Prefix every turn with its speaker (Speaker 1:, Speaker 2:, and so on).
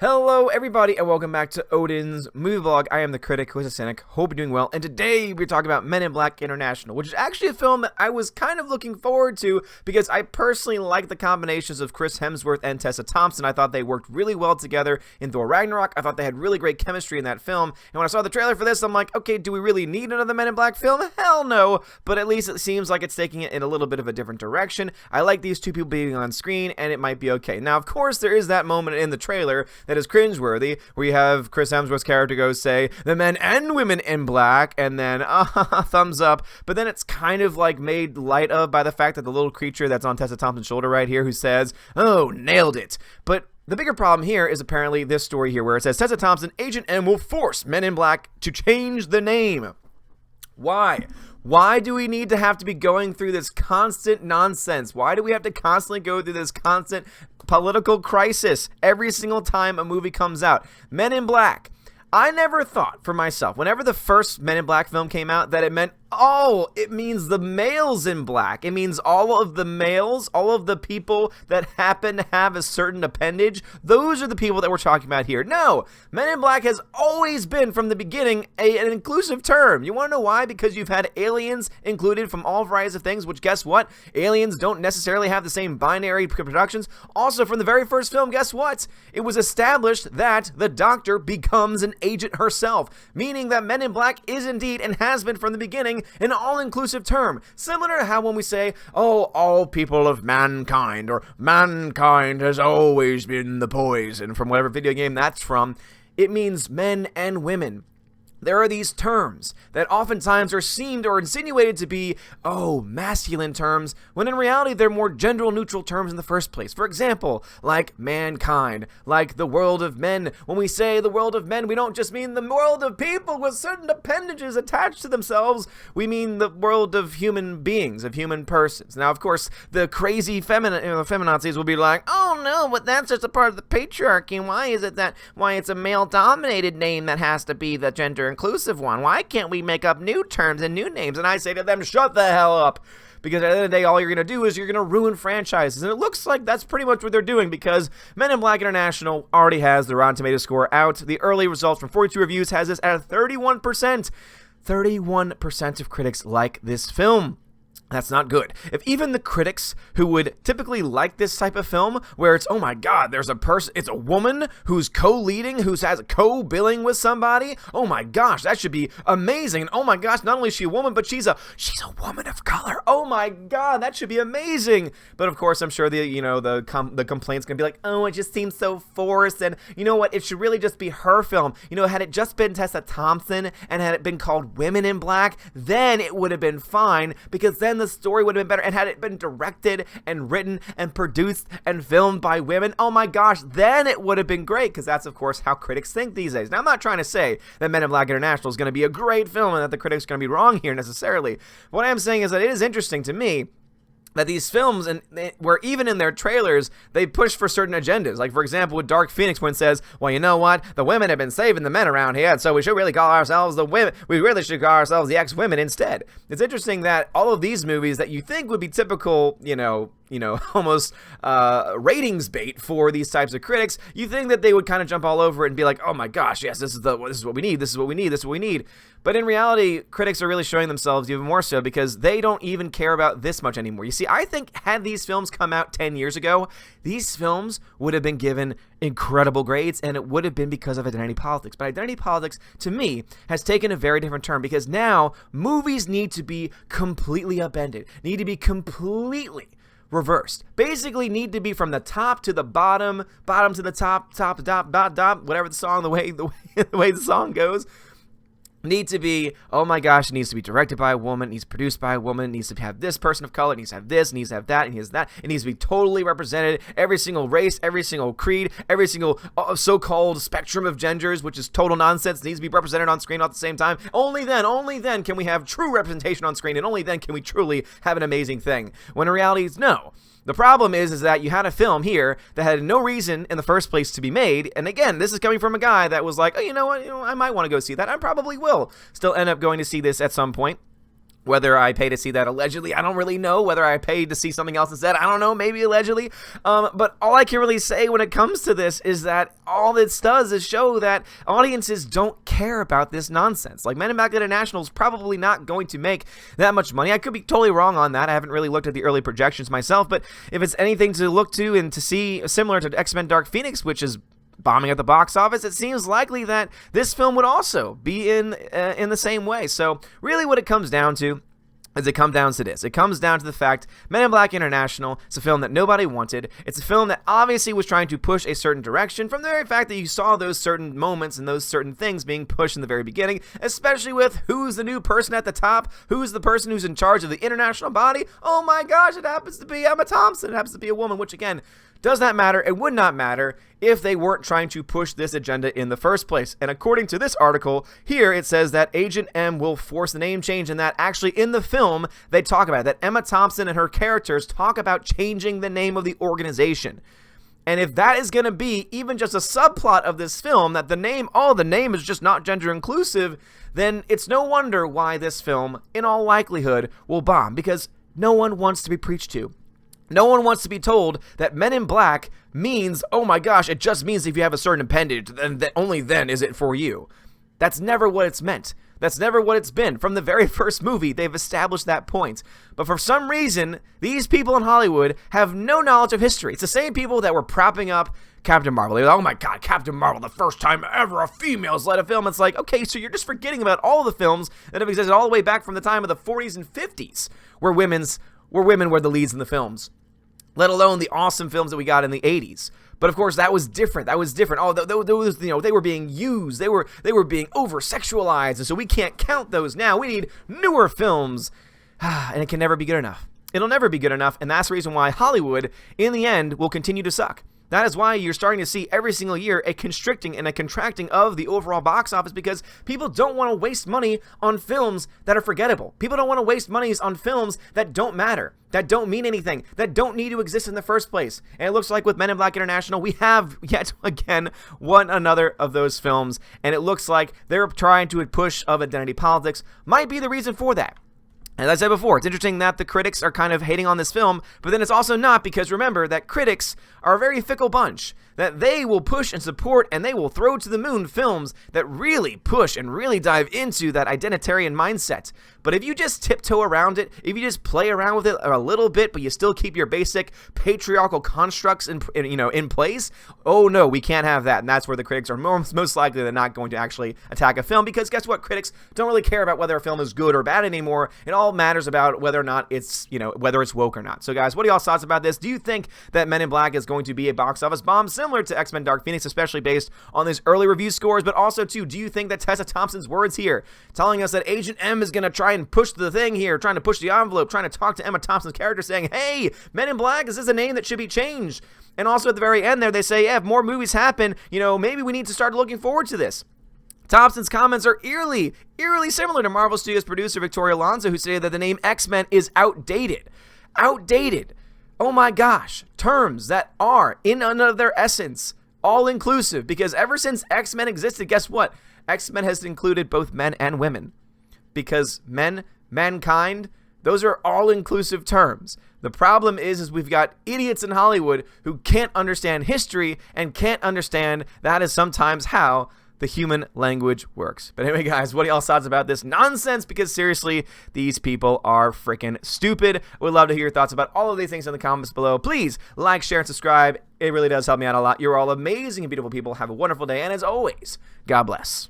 Speaker 1: Hello everybody and welcome back to Odin's movie vlog. I am the critic who is a cynic. Hope you're doing well. And today we're talking about Men in Black International, which is actually a film that I was kind of looking forward to because I personally like the combinations of Chris Hemsworth and Tessa Thompson. I thought they worked really well together in Thor Ragnarok. I thought they had really great chemistry in that film. And when I saw the trailer for this, I'm like, okay, do we really need another Men in Black film? Hell no. But at least it seems like it's taking it in a little bit of a different direction. I like these two people being on screen and it might be okay. Now, of course, there is that moment in the trailer that is cringeworthy, where you have Chris Hemsworth's character go say, the men and women in black, and then, thumbs up, but then it's kind of like made light of by the fact that the little creature that's on Tessa Thompson's shoulder right here who says, oh, nailed it. But the bigger problem here is apparently this story here where it says, Tessa Thompson, Agent M will force Men in Black to change the name. Why? Why do we need to have to be going through this constant nonsense? Why do we have to constantly go through this constant political crisis every single time a movie comes out? Men in Black. I never thought for myself, whenever the first Men in Black film came out, that it meant, oh, it means the males in black. It means all of the males, all of the people that happen to have a certain appendage. Those are the people that we're talking about here. No, Men in Black has always been, from the beginning, an inclusive term. You want to know why? Because you've had aliens included from all varieties of things, which, guess what? Aliens don't necessarily have the same binary productions. Also, from the very first film, guess what? It was established that the Doctor becomes an agent herself, meaning that Men in Black is indeed, and has been from the beginning, an all-inclusive term, similar to how when we say, oh, all people of mankind, or mankind has always been the poison, from whatever video game that's from, it means men and women. There are these terms that oftentimes are seemed or insinuated to be, oh, masculine terms, when in reality they're more gender-neutral terms in the first place. For example, like mankind, like the world of men. When we say the world of men, we don't just mean the world of people with certain appendages attached to themselves. We mean the world of human beings, of human persons. Now, of course, the crazy feminazis will be like, oh no, but that's just a part of the patriarchy. Why is it that, why it's a male-dominated name that has to be the gender inclusive one? Why can't we make up new terms and new names? And I say to them, shut the hell up. Because at the end of the day, all you're going to do is you're going to ruin franchises. And it looks like that's pretty much what they're doing, because Men in Black International already has the Rotten Tomatoes score out. The early results from 42 reviews has this at 31%. 31% of critics like this film. That's not good. If even the critics who would typically like this type of film, where it's, oh my god, there's a person, it's a woman who's co-leading, who has a co-billing with somebody, oh my gosh, that should be amazing. And oh my gosh, not only is she a woman, but she's a woman of color. Oh my god, that should be amazing. But of course, I'm sure the complaint's gonna be like, oh, it just seems so forced, and you know what, it should really just be her film. You know, had it just been Tessa Thompson, and had it been called Women in Black, then it would have been fine, because then the story would have been better. And had it been directed and written and produced and filmed by women, oh my gosh, then it would have been great, because that's of course how critics think these days. Now, I'm not trying to say that Men in Black International is going to be a great film and that the critics are going to be wrong here necessarily. What I am saying is that it is interesting to me that these films, and where even in their trailers, they push for certain agendas. Like, for example, with Dark Phoenix, when it says, well, you know what? The women have been saving the men around here, so we should really call ourselves the women. We really should call ourselves the ex-women instead. It's interesting that all of these movies that you think would be typical, almost ratings bait for these types of critics, you think that they would kind of jump all over it and be like, oh my gosh, yes, this is what we need, this is what we need, this is what we need. But in reality, critics are really showing themselves even more so, because they don't even care about this much anymore. You see, I think had these films come out 10 years ago, these films would have been given incredible grades, and it would have been because of identity politics. But identity politics, to me, has taken a very different turn, because now movies need to be completely upended, need to be completely reversed. Basically need to be from the top to the bottom, bottom to the top, top to top, whatever the song, the way the song goes. Need to be, oh my gosh, it needs to be directed by a woman, it needs to be produced by a woman, it needs to have this person of color, it needs to have this, it needs to have that, it needs that, it needs to be totally represented, every single race, every single creed, every single so-called spectrum of genders, which is total nonsense, needs to be represented on screen all at the same time. Only then can we have true representation on screen, and only then can we truly have an amazing thing. When in reality, it's no. The problem is that you had a film here that had no reason in the first place to be made, and again, this is coming from a guy that was like, oh, you know what, I might want to go see that. I probably will still end up going to see this at some point. Whether I pay to see that allegedly, I don't really know. Whether I paid to see something else instead, I don't know, maybe allegedly. But all I can really say when it comes to this is that all this does is show that audiences don't care about this nonsense. Like, Men in Black International is probably not going to make that much money. I could be totally wrong on that. I haven't really looked at the early projections myself, but if it's anything to look to and to see similar to X-Men Dark Phoenix, which is bombing at the box office, it seems likely that this film would also be in the same way. So really what it comes down to is it comes down to this. It comes down to the fact Men in Black International is a film that nobody wanted. It's a film that obviously was trying to push a certain direction from the very fact that you saw those certain moments and those certain things being pushed in the very beginning, especially with who's the new person at the top, who's the person who's in charge of the international body. Oh my gosh, it happens to be Emma Thompson. It happens to be a woman, which again, does not matter. It would not matter if they weren't trying to push this agenda in the first place. And according to this article here, it says that Agent M will force the name change, and that actually in the film they talk about it, that Emma Thompson and her characters talk about changing the name of the organization. And if that is going to be even just a subplot of this film, that the name is just not gender inclusive, then it's no wonder why this film, in all likelihood, will bomb, because no one wants to be preached to. No one wants to be told that Men in Black means, oh my gosh, it just means if you have a certain appendage, then only then is it for you. That's never what it's meant. That's never what it's been. From the very first movie, they've established that point. But for some reason, these people in Hollywood have no knowledge of history. It's the same people that were propping up Captain Marvel. They were like, oh my god, Captain Marvel, the first time ever a female's led a film. It's like, okay, so you're just forgetting about all the films that have existed all the way back from the time of the 40s and 50s, where women were the leads in the films, let alone the awesome films that we got in the 80s. But of course, that was different. Oh, those, they were being used. They were being over-sexualized, and so we can't count those now. We need newer films, and it can never be good enough. It'll never be good enough, and that's the reason why Hollywood, in the end, will continue to suck. That is why you're starting to see every single year a constricting and a contracting of the overall box office, because people don't want to waste money on films that are forgettable. People don't want to waste money on films that don't matter, that don't mean anything, that don't need to exist in the first place. And it looks like with Men in Black International, we have yet again one another of those films, and it looks like they're trying to push of identity politics might be the reason for that. As I said before, it's interesting that the critics are kind of hating on this film, but then it's also not, because remember that critics are a very fickle bunch, that they will push and support and they will throw to the moon films that really push and really dive into that identitarian mindset. But if you just tiptoe around it, if you just play around with it a little bit, but you still keep your basic patriarchal constructs in place, oh no, we can't have that. And that's where the critics are most likely than not going to actually attack a film, because guess what? Critics don't really care about whether a film is good or bad anymore. It all matters about whether or not it's, whether it's woke or not. So guys, what are y'all's thoughts about this? Do you think that Men in Black is going to be a box office bomb similar to X-Men Dark Phoenix, especially based on these early review scores? But also too, do you think that Tessa Thompson's words here, telling us that Agent M is going to try and push the thing here, trying to push the envelope, trying to talk to Emma Thompson's character, saying, hey, Men in Black, is this a name that should be changed? And also at the very end there, they say, yeah, if more movies happen, maybe we need to start looking forward to this. Thompson's comments are eerily similar to Marvel Studios producer Victoria Alonso, who stated that the name X-Men is outdated. Outdated. Oh my gosh. Terms that are, in and of their essence, all-inclusive. Because ever since X-Men existed, guess what? X-Men has included both men and women. Because mankind, those are all-inclusive terms. The problem is we've got idiots in Hollywood who can't understand history and can't understand that is sometimes how the human language works. But anyway, guys, what are y'all's thoughts about this nonsense? Because seriously, these people are freaking stupid. Would love to hear your thoughts about all of these things in the comments below. Please like, share, and subscribe. It really does help me out a lot. You're all amazing and beautiful people. Have a wonderful day. And as always, God bless.